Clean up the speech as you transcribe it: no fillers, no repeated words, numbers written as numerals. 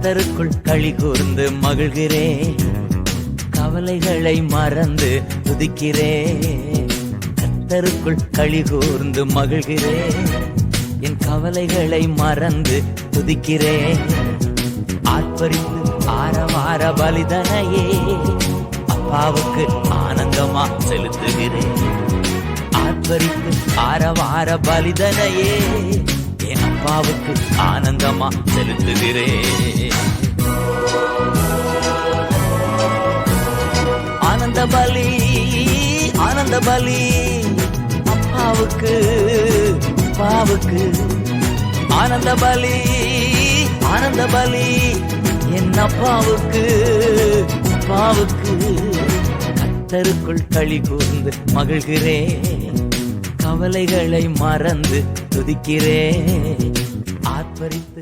கர்த்தருக்குள் களி கூர்ந்து மகிழ்கிறேன், கவலைகளை மறந்து துதிக்கிறேன். கர்த்தருக்குள் களி கூர்ந்து மகிழ்கிறேன், என் கவலைகளை மறந்து துதிக்கிறேன். ஆர்ப்பரித்து ஆரவார பலிதனையே அப்பாவுக்கு ஆனந்தமா செலுத்துகிறேன். ஆர்ப்பரித்து ஆரவார பலிதனையே என் அப்பாவுக்கு ஆனந்தமா செலுத்துகிறேன். ஆனந்த பலி, ஆனந்த பலி அப்பாவுக்கு, அப்பாவுக்கு ஆனந்த பலி, ஆனந்த பலி என் அப்பாவுக்கு, அப்பாவுக்கு. கர்த்தருக்குள் களி கூர்ந்து மகிழ்கிறேன், கவலைகளை மறந்து துதிக்கிறேன். ஆர்ப்பரித்து